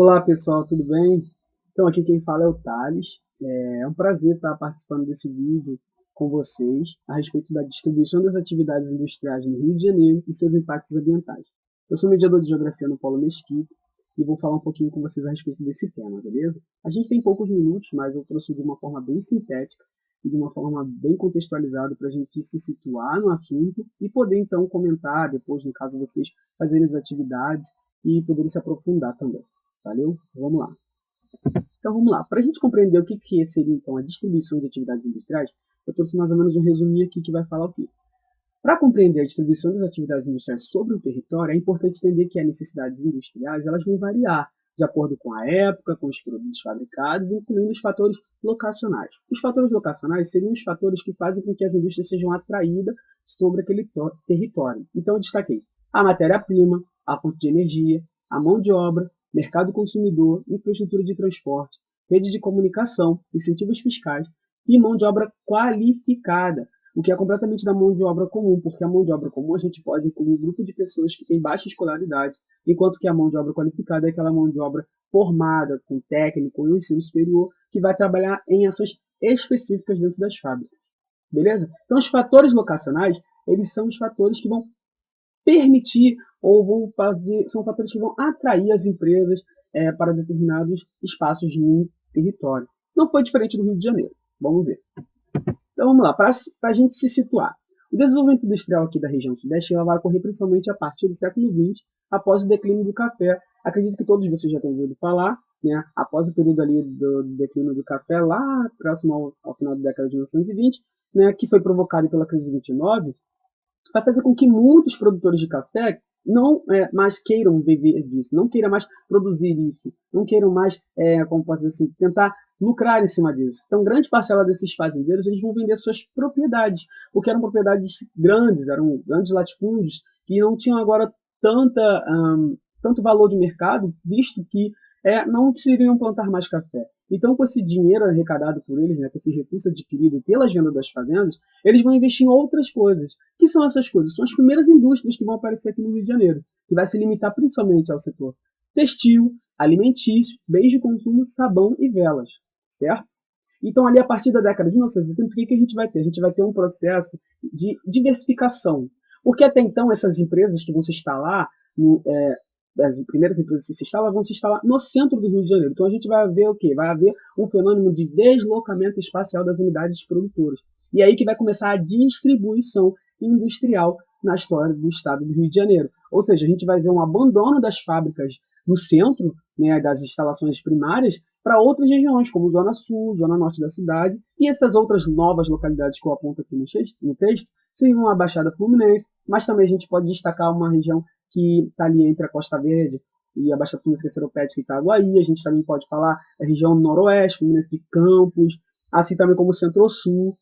Olá pessoal, tudo bem? Então aqui quem fala é o Thales. É um prazer estar participando desse vídeo com vocês a respeito da distribuição das atividades industriais no Rio de Janeiro e seus impactos ambientais. Eu sou mediador de geografia no Polo Mesquita e vou falar um pouquinho com vocês a respeito desse tema, beleza? A gente tem poucos minutos, mas eu trouxe de uma forma bem sintética e de uma forma bem contextualizada para a gente se situar no assunto e poder então comentar depois, no caso vocês fazerem as atividades e poderem se aprofundar também. Valeu? Vamos lá. Então vamos lá. Para a gente compreender o que seria então a distribuição de atividades industriais, eu trouxe mais ou menos um resuminho aqui que vai falar o quê? Para compreender a distribuição das atividades industriais sobre o território, é importante entender que as necessidades industriais elas vão variar de acordo com a época, com os produtos fabricados, incluindo os fatores locacionais. Os fatores locacionais seriam os fatores que fazem com que as indústrias sejam atraídas sobre aquele território. Então eu destaquei a matéria-prima, a fonte de energia, a mão de obra, mercado consumidor, infraestrutura de transporte, rede de comunicação, incentivos fiscais e mão de obra qualificada, o que é completamente da mão de obra comum, porque a mão de obra comum a gente pode incluir um grupo de pessoas que têm baixa escolaridade, enquanto que a mão de obra qualificada é aquela mão de obra formada, com técnico e ensino superior, que vai trabalhar em ações específicas dentro das fábricas. Beleza? Então, os fatores locacionais, eles são os fatores que vão permitir ou vão fazer, são fatores que vão atrair as empresas para determinados espaços em um território. Não foi diferente do Rio de Janeiro. Vamos ver. Então vamos lá, para a gente se situar. O desenvolvimento industrial aqui da região sudeste vai ocorrer principalmente a partir do século XX, após o declínio do café. Acredito que todos vocês já tenham ouvido falar, né? Após o período ali do declínio do café, lá próximo ao final da década de 1920, né, que foi provocado pela crise de 29, vai fazer com que muitos produtores de café não mais queiram viver disso, não queiram mais produzir isso, não queiram mais, como posso dizer assim, tentar lucrar em cima disso. Então, grande parcela desses fazendeiros eles vão vender suas propriedades, porque eram propriedades grandes, eram grandes latifúndios, que não tinham agora tanto valor de mercado, visto que não se iriam plantar mais café. Então, com esse dinheiro arrecadado por eles, né, com esse recurso adquirido pelas vendas das fazendas, eles vão investir em outras coisas. O que são essas coisas? São as primeiras indústrias que vão aparecer aqui no Rio de Janeiro, que vai se limitar principalmente ao setor textil, alimentício, bens de consumo, sabão e velas, certo? Então, ali, a partir da década de 1970, o que a gente vai ter? A gente vai ter um processo de diversificação. Porque até então, essas empresas que vão se instalar as primeiras empresas que se instalam vão se instalar no centro do Rio de Janeiro. Então a gente vai ver o quê? Vai haver um fenômeno de deslocamento espacial das unidades produtoras. E aí que vai começar a distribuição industrial na história do estado do Rio de Janeiro. Ou seja, a gente vai ver um abandono das fábricas no centro, né, das instalações primárias, para outras regiões, como Zona Sul, Zona Norte da cidade, e essas outras novas localidades que eu aponto aqui no texto, seriam a Baixada Fluminense, mas também a gente pode destacar uma região que está ali entre a Costa Verde e a Baixada Fluminense Seropédica e Itaguaí. A gente também pode falar da região noroeste, Fluminense de Campos, assim também como o Centro-Sul.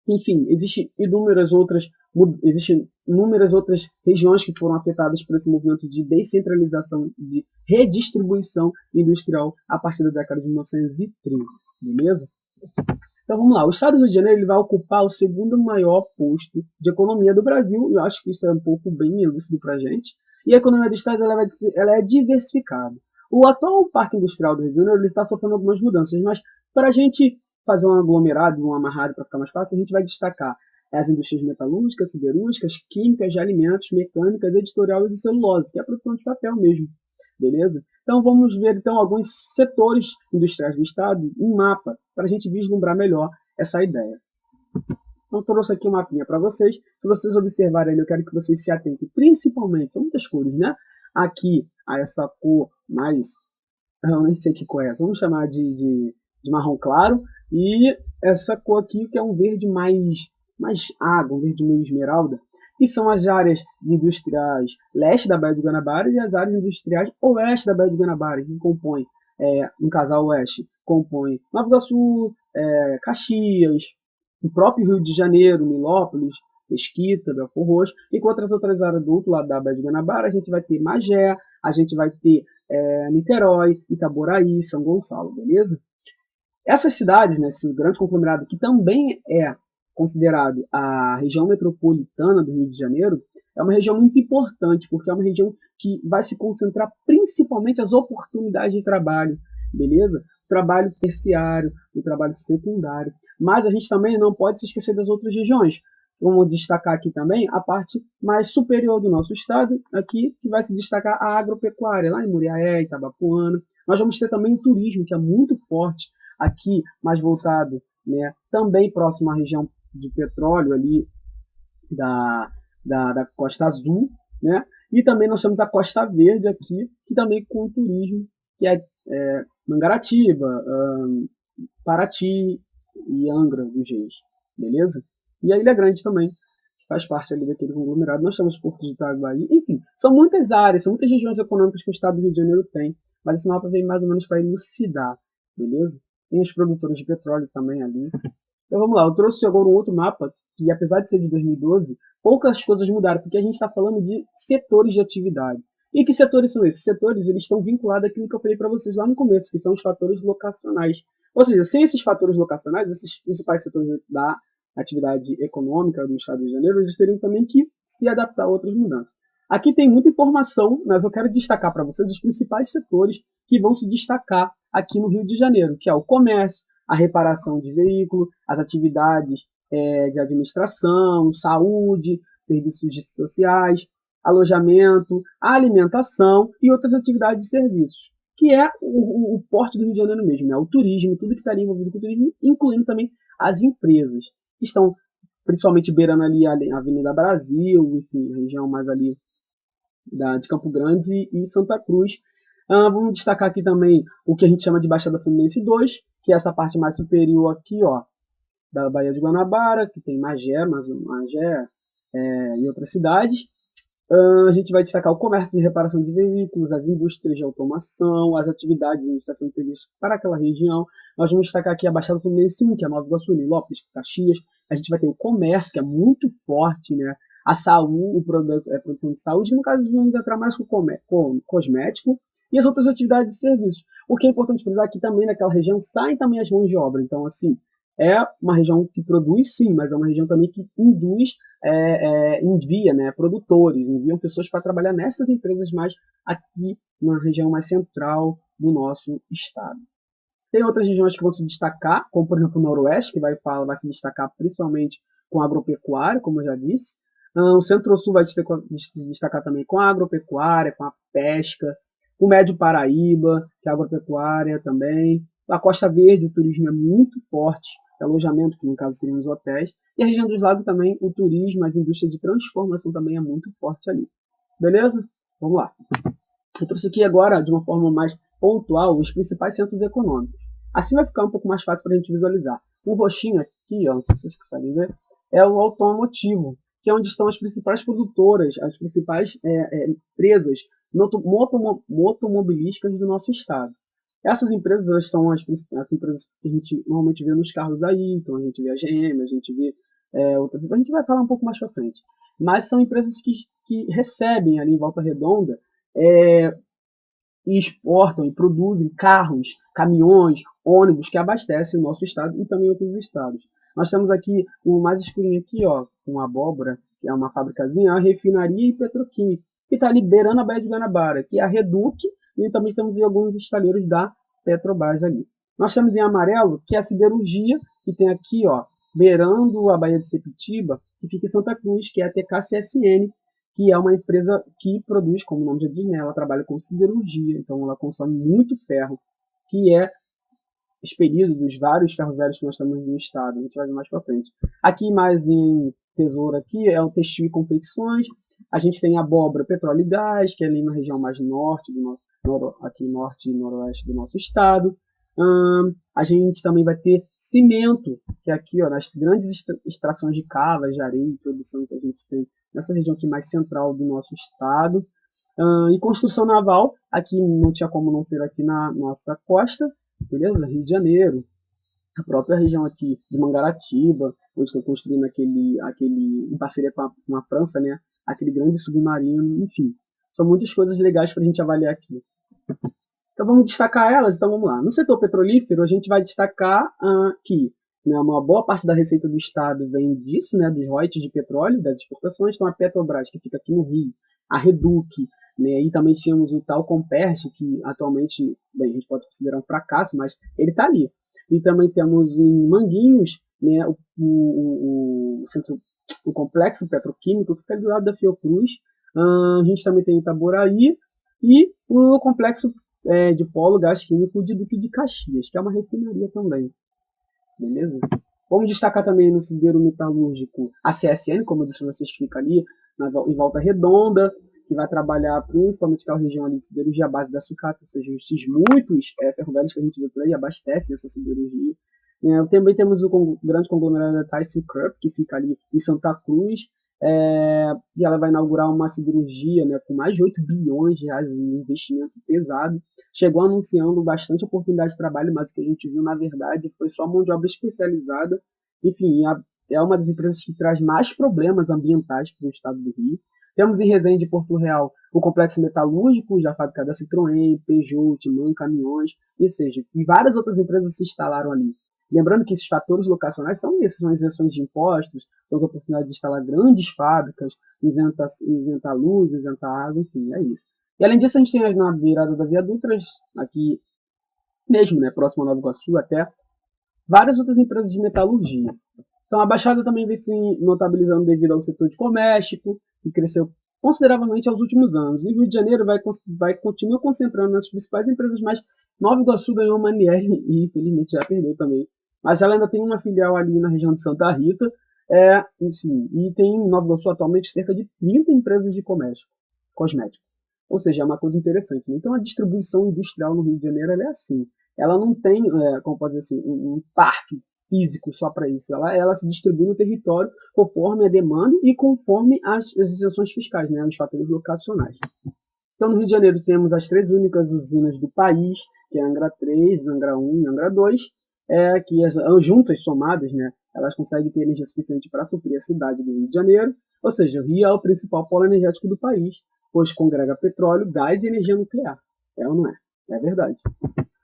Enfim, existem inúmeras outras regiões que foram afetadas por esse movimento de descentralização, de redistribuição industrial a partir da década de 1930, beleza? Então vamos lá, o estado do Rio de Janeiro ele vai ocupar o segundo maior posto de economia do Brasil, e eu acho que isso é um pouco bem lúcido para a gente, e a economia do estado ela é diversificada. O atual parque industrial do Rio de Janeiro está sofrendo algumas mudanças, mas para a gente fazer um aglomerado, um amarrado para ficar mais fácil, a gente vai destacar as indústrias metalúrgicas, siderúrgicas, químicas, de alimentos, mecânicas, editorial e de celulose, que é a produção de papel mesmo, beleza? Então vamos ver então alguns setores industriais do estado em mapa, para a gente vislumbrar melhor essa ideia. Então trouxe aqui um mapinha para vocês. Se vocês observarem, eu quero que vocês se atentem, principalmente, são muitas cores, né? Aqui a essa cor mais, eu nem sei que cor é essa, vamos chamar de marrom claro, e essa cor aqui que é um verde mais água, um verde meio esmeralda, que são as áreas industriais leste da Baía de Guanabara e as áreas industriais oeste da Baía de Guanabara, que compõem, um casal oeste, compõe Nova Iguaçu, Caxias, o próprio Rio de Janeiro, Nilópolis, Mesquita, Belford Roxo, enquanto as outras áreas do outro lado da Baía de Guanabara, a gente vai ter Magé, a gente vai ter Niterói, Itaboraí, São Gonçalo, beleza? Essas cidades, né, esse grande conglomerado, que também é considerado a região metropolitana do Rio de Janeiro, é uma região muito importante, porque é uma região que vai se concentrar principalmente as oportunidades de trabalho, beleza? O trabalho terciário, o trabalho secundário. Mas a gente também não pode se esquecer das outras regiões. Vamos destacar aqui também a parte mais superior do nosso estado, aqui que vai se destacar a agropecuária, lá em Muriaé, Itabapuana. Nós vamos ter também o turismo, que é muito forte aqui, mais voltado, né, também próximo à região de petróleo ali da Costa Azul, né? E também nós temos a Costa Verde aqui, que também com turismo, que é Mangaratiba, Paraty e Angra dos Reis, beleza? E a Ilha Grande também, que faz parte ali daquele conglomerado. Nós temos Porto de Itaguaí, enfim, são muitas áreas, são muitas regiões econômicas que o estado do Rio de Janeiro tem, mas esse mapa vem mais ou menos para elucidar, beleza? Tem os produtores de petróleo também ali. Então vamos lá, eu trouxe agora um outro mapa, que apesar de ser de 2012, poucas coisas mudaram, porque a gente está falando de setores de atividade. E que setores são esses? Setores, eles estão vinculados àquilo que eu falei para vocês lá no começo, que são os fatores locacionais. Ou seja, sem esses fatores locacionais, esses principais setores da atividade econômica do estado do Rio de Janeiro, eles teriam também que se adaptar a outras mudanças. Aqui tem muita informação, mas eu quero destacar para vocês os principais setores que vão se destacar aqui no Rio de Janeiro, que é o comércio, a reparação de veículo, as atividades de administração, saúde, serviços sociais, alojamento, alimentação e outras atividades e serviços, que é o porte do Rio de Janeiro mesmo, né? O turismo, tudo que está ali envolvido com o turismo, incluindo também as empresas, que estão principalmente beirando ali a Avenida Brasil, enfim, a região mais ali de Campo Grande e Santa Cruz. Vamos destacar aqui também o que a gente chama de Baixada Fluminense 2, que é essa parte mais superior aqui, ó, da Baía de Guanabara, que tem Magé, e outras cidades. A gente vai destacar o comércio de reparação de veículos, as indústrias de automação, as atividades de administração de serviços para aquela região. Nós vamos destacar aqui a Baixada Fluminense 1, que é Nova Iguaçu, Lopes, Caxias. A gente vai ter o comércio, que é muito forte, né? A saúde, a produção de saúde, no caso, vamos entrar mais com cosmético e as outras atividades de serviços. O que é importante frisar aqui também naquela região saem também as mãos de obra. Então, assim, é uma região que produz sim, mas é uma região também que envia, né, produtores, enviam pessoas para trabalhar nessas empresas mais aqui na região mais central do nosso estado. Tem outras regiões que vão se destacar, como por exemplo o Noroeste, que vai se destacar principalmente com agropecuária, como eu já disse. O Centro-Sul vai se destacar também com a agropecuária, com a pesca. O Médio Paraíba, que é agropecuária também. A Costa Verde, o turismo é muito forte, alojamento, que no caso seriam os hotéis. E a região dos lagos também, o turismo, as indústrias de transformação também é muito forte ali. Beleza? Vamos lá. Eu trouxe aqui agora, de uma forma mais pontual, os principais centros econômicos. Assim vai ficar um pouco mais fácil para a gente visualizar. O roxinho aqui, ó, não sei se vocês conseguem ver, é o automotivo, que é onde estão as principais produtoras, as principais empresas motomobilísticas do nosso estado. Essas empresas, elas são as empresas que a gente normalmente vê nos carros aí, então a gente vê a GM, a gente vê outras, a gente vai falar um pouco mais para frente. Mas são empresas que recebem ali em Volta Redonda e exportam e produzem carros, caminhões, ônibus que abastecem o nosso estado e também outros estados. Nós temos aqui o mais escurinho aqui, ó, com abóbora, que é uma fábricazinha, a refinaria e petroquímica, que está liberando a Baía de Guanabara, que é a Reduc, e também temos alguns estaleiros da Petrobras ali. Nós temos em amarelo, que é a siderurgia, que tem aqui, ó, beirando a Baía de Sepitiba, que fica em Santa Cruz, que é a TKCSN, que é uma empresa que produz, como o nome já diz, né, ela trabalha com siderurgia, então ela consome muito ferro, que é expelido dos vários ferros velhos que nós temos no estado. A gente vai ver mais para frente. Aqui mais em tesouro aqui é o textil e confecções. A gente tem abóbora, petróleo e gás, que é ali na região mais norte, aqui norte e noroeste do nosso estado. A gente também vai ter cimento, que é aqui, ó, nas grandes extrações de cavas, de areia e produção que a gente tem nessa região aqui mais central do nosso estado. E construção naval, aqui não tinha como não ser aqui na nossa costa, beleza? Rio de Janeiro, a própria região aqui de Mangaratiba, onde estão construindo em parceria com a França, né? Aquele grande submarino, enfim. São muitas coisas legais para a gente avaliar aqui. Então vamos destacar elas, então vamos lá. No setor petrolífero, a gente vai destacar que né, uma boa parte da receita do Estado vem disso, né, dos royalties de petróleo, das exportações. Então a Petrobras, que fica aqui no Rio, a Reduc, né, e também tínhamos o tal Comperj, que atualmente, bem, a gente pode considerar um fracasso, mas ele está ali. E também temos em Manguinhos, né, centro, o complexo petroquímico, que fica do lado da Fiocruz. A gente também tem Itaboraí e o complexo de polo gás químico de Duque de Caxias, que é uma refinaria também. Beleza? Vamos destacar também no sideiro metalúrgico a CSN, como eu disse, vocês fica ali em Volta Redonda, que vai trabalhar principalmente aquela região ali de siderurgia à base da sucata, ou seja, esses muitos ferroviários que a gente vê por aí abastecem essa siderurgia. Também temos o grande conglomerado da ThyssenKrupp, que fica ali em Santa Cruz, e ela vai inaugurar uma siderurgia, né, com mais de 8 bilhões de reais em investimento pesado. Chegou anunciando bastante oportunidade de trabalho, mas o que a gente viu, na verdade, foi só mão de obra especializada. Enfim, é uma das empresas que traz mais problemas ambientais para o estado do Rio. Temos em Resende, Porto Real, o complexo metalúrgico da fábrica da Citroën, Peugeot, Timão, Caminhões, e várias outras empresas se instalaram ali. Lembrando que esses fatores locacionais são esses, são isenções de impostos, são as oportunidades de instalar grandes fábricas, isenta luz, isenta água, enfim, é isso. E além disso, a gente tem na virada da Via Dutra, aqui mesmo, né, próximo a Nova Iguaçu, até várias outras empresas de metalurgia. Então a Baixada também vem se notabilizando devido ao setor de comércio, que cresceu consideravelmente aos últimos anos. E o Rio de Janeiro continua concentrando nas principais empresas, mas Nova Iguaçu ganhou uma NR e infelizmente já perdeu também. Mas ela ainda tem uma filial ali na região de Santa Rita, enfim, e tem em Nova Iguaçu atualmente cerca de 30 empresas de comércio cosmético. Ou seja, é uma coisa interessante. Né? Então a distribuição industrial no Rio de Janeiro ela é assim. Ela não tem, como pode dizer assim, um parque físico só para isso. Ela se distribui no território conforme a demanda e conforme as isenções fiscais, né, os fatores locacionais. Então, no Rio de Janeiro, temos as 3 únicas usinas do país, que é a Angra 3, Angra 1 e Angra 2, que juntas, somadas, né, elas conseguem ter energia suficiente para suprir a cidade do Rio de Janeiro. Ou seja, o Rio é o principal polo energético do país, pois congrega petróleo, gás e energia nuclear. É ou não é? É verdade.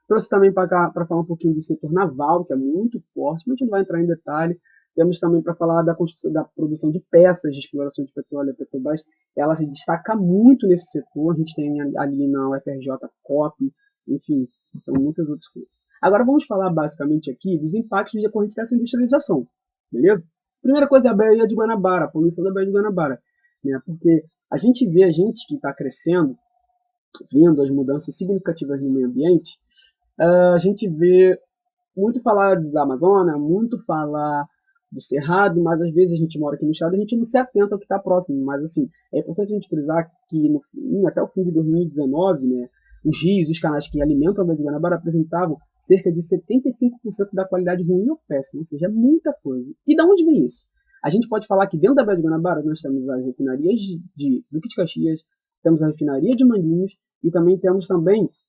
Trouxe também para falar um pouquinho do setor naval, que é muito forte, mas a gente não vai entrar em detalhe. Temos também para falar da construção, da produção de peças de exploração de petróleo. A Petrobras, ela se destaca muito nesse setor. A gente tem ali na UFRJ COP, enfim, são muitas outras coisas. Agora vamos falar basicamente aqui dos impactos decorrentes dessa industrialização, beleza? Primeira coisa é a Baía de Guanabara, a poluição da Baía de Guanabara, né? Porque a gente que está crescendo, vendo as mudanças significativas no meio ambiente, a gente vê muito falar da Amazônia, muito falar do Cerrado, mas às vezes a gente mora aqui no estado e a gente não se atenta ao que está próximo. Mas assim, é importante a gente frisar que até o fim de 2019, né, os rios, os canais que alimentam a Baía de Guanabara apresentavam cerca de 75% da qualidade ruim ou péssima, ou seja, é muita coisa. E de onde vem isso? A gente pode falar que dentro da Baía de Guanabara nós temos as refinarias de Duque de Caxias, temos a refinaria de Manguinhos, e também temos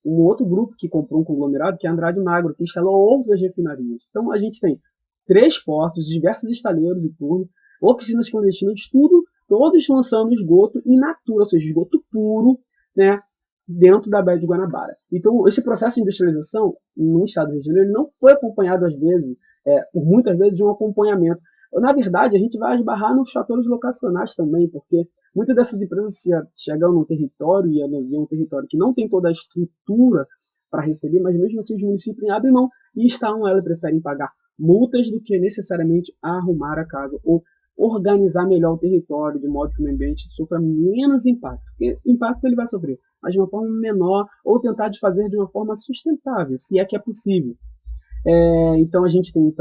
um outro grupo que comprou um conglomerado, que é a Andrade Magro, que instalou outras refinarias. Então a gente tem 3 portos, diversos estaleiros de turno, oficinas clandestinas, todos lançando esgoto in natura, ou seja, esgoto puro, né, dentro da Baía de Guanabara. Então esse processo de industrialização no estado do Rio de Janeiro não foi acompanhado às vezes, por muitas vezes, de um acompanhamento. Na verdade, a gente vai esbarrar nos fatores locacionais também, porque muitas dessas empresas chegam num território e é um território que não tem toda a estrutura para receber, mas mesmo assim os municípios abrem mão e elas preferem pagar multas do que necessariamente arrumar a casa ou organizar melhor o território de modo que o meio ambiente sofra menos impacto. Porque impacto ele vai sofrer, mas de uma forma menor ou tentar fazer de uma forma sustentável, se é que é possível. Então a gente tem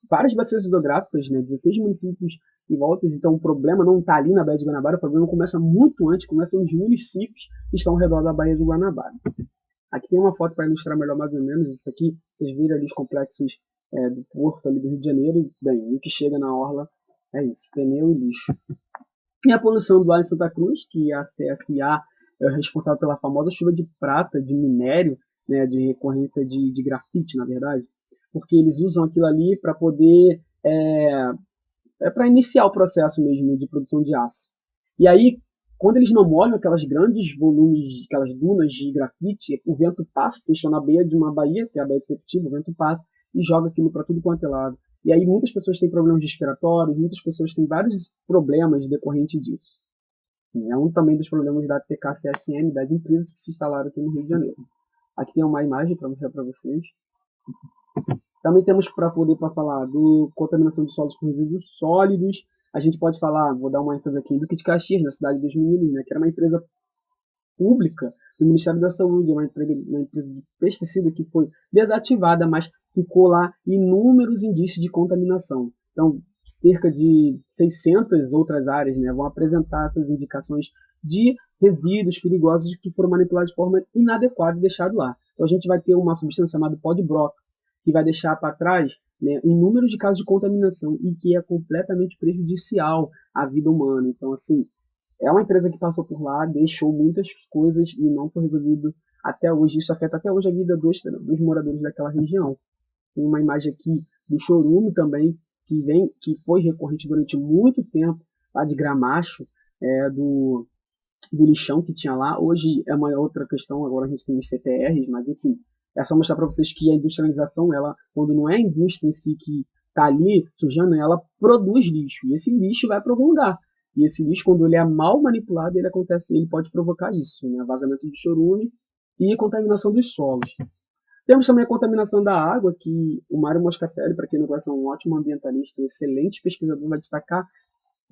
várias bacias hidrográficas, né, 16 municípios em voltas, então o problema não está ali na Baía de Guanabara, o problema começa muito antes, começa nos municípios que estão ao redor da Baía de Guanabara. Aqui tem uma foto para ilustrar melhor mais ou menos isso aqui, vocês viram ali os complexos do porto ali do Rio de Janeiro, e bem, o que chega na orla é isso, pneu e lixo. E a poluição do ar em Santa Cruz, que a CSA é responsável pela famosa chuva de prata, de minério, né, de recorrência de grafite, na verdade, porque eles usam aquilo ali para poder para iniciar o processo mesmo de produção de aço. E aí, quando eles não molham aquelas grandes volumes, aquelas dunas de grafite, o vento passa, porque estão na beira de uma baía, que é a Baía de Sepetiba, o vento passa e joga aquilo para tudo quanto é lado. E aí muitas pessoas têm problemas respiratórios, muitas pessoas têm vários problemas decorrentes disso. É um também dos problemas da TK-CSN, das empresas que se instalaram aqui no Rio de Janeiro. Aqui tem uma imagem para mostrar para vocês. Também temos para falar do contaminação de solos com resíduos sólidos. A gente pode falar, vou dar uma ênfase aqui, do Duque de Caxias, na cidade dos Meninos, né, que era uma empresa pública do Ministério da Saúde, uma empresa de pesticida que foi desativada, mas ficou lá inúmeros indícios de contaminação. Então, cerca de 600 outras áreas, né, vão apresentar essas indicações de resíduos perigosos que foram manipulados de forma inadequada e deixados lá. Então, a gente vai ter uma substância chamada pó de broca, que vai deixar para trás, né, um número de casos de contaminação e que é completamente prejudicial à vida humana. Então, assim, é uma empresa que passou por lá, deixou muitas coisas e não foi resolvido até hoje. Isso afeta até hoje a vida dos moradores daquela região. Tem uma imagem aqui do chorume também, que foi recorrente durante muito tempo, lá de Gramacho, do lixão que tinha lá. Hoje é uma outra questão, agora a gente tem os CTRs, mas enfim, é só mostrar para vocês que a industrialização, ela, quando não é a indústria em si que está ali sujando, ela produz lixo, e esse lixo vai para algum lugar. E esse lixo, quando ele é mal manipulado, ele pode provocar isso, né? Vazamento de chorume e contaminação dos solos. Temos também a contaminação da água, que o Mário Moscatelli, para quem não conhece, é um ótimo ambientalista, um excelente pesquisador, vai destacar.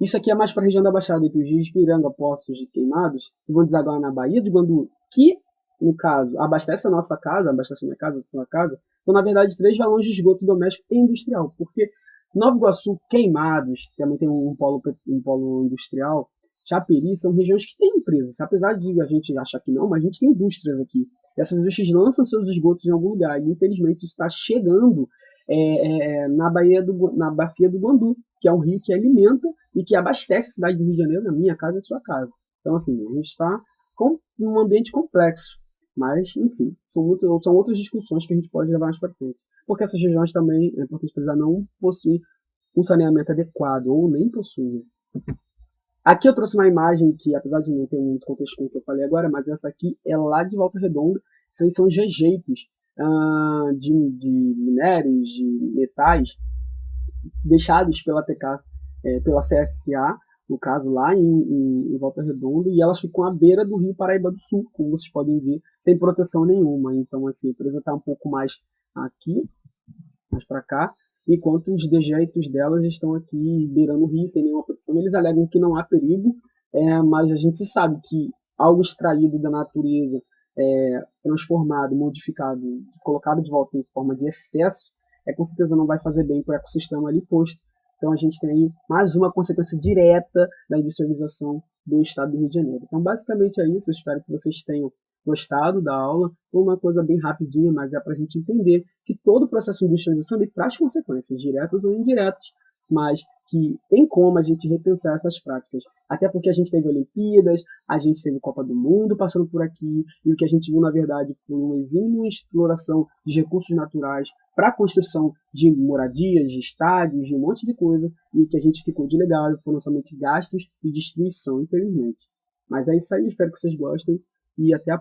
Isso aqui é mais para a região da Baixada, que os rios de Piranga, Poços e Queimados, que vão desaguar na Baía de Guandu, que, no caso, abastece a nossa casa, abastece a minha casa, a sua casa, são, na verdade, 3 valões de esgoto doméstico e industrial, porque Nova Iguaçu, Queimados, que também tem um polo industrial, Chaperi, são regiões que têm empresas. Apesar de a gente achar que não, mas a gente tem indústrias aqui. Essas indústrias lançam seus esgotos em algum lugar. E, infelizmente, isso está chegando na bacia do Guandu, que é um rio que alimenta e que abastece a cidade do Rio de Janeiro, na minha casa e sua casa. Então, assim, a gente está com um ambiente complexo. Mas, enfim, são outras discussões que a gente pode levar mais para frente. Porque essas regiões também, é importante precisar, não possuem um saneamento adequado, ou nem possuem. Aqui eu trouxe uma imagem que, apesar de não ter muito contexto com o que eu falei agora, mas essa aqui é lá de Volta Redonda. Esses são os rejeitos de minérios, de metais, deixados pela TK, pela CSA, no caso lá em Volta Redonda, e elas ficam à beira do Rio Paraíba do Sul, como vocês podem ver, sem proteção nenhuma. Então, assim, a empresa está um pouco mais aqui, mais para cá, enquanto os dejeitos delas estão aqui beirando o rio sem nenhuma proteção. Eles alegam que não há perigo, mas a gente sabe que algo extraído da natureza, transformado, modificado, colocado de volta em forma de excesso, com certeza não vai fazer bem para o ecossistema ali posto. Então a gente tem aí mais uma consequência direta da industrialização do estado do Rio de Janeiro. Então basicamente é isso, eu espero que vocês tenham gostado da aula. Foi uma coisa bem rapidinha, mas é para a gente entender que todo o processo de industrialização ele traz consequências, diretas ou indiretas, mas que tem como a gente repensar essas práticas. Até porque a gente teve Olimpíadas, a gente teve Copa do Mundo passando por aqui, e o que a gente viu, na verdade, foi uma exímia exploração de recursos naturais para a construção de moradias, de estádios, de um monte de coisa, e que a gente ficou de legado foram somente gastos e destruição, infelizmente. Mas é isso aí, espero que vocês gostem, e até a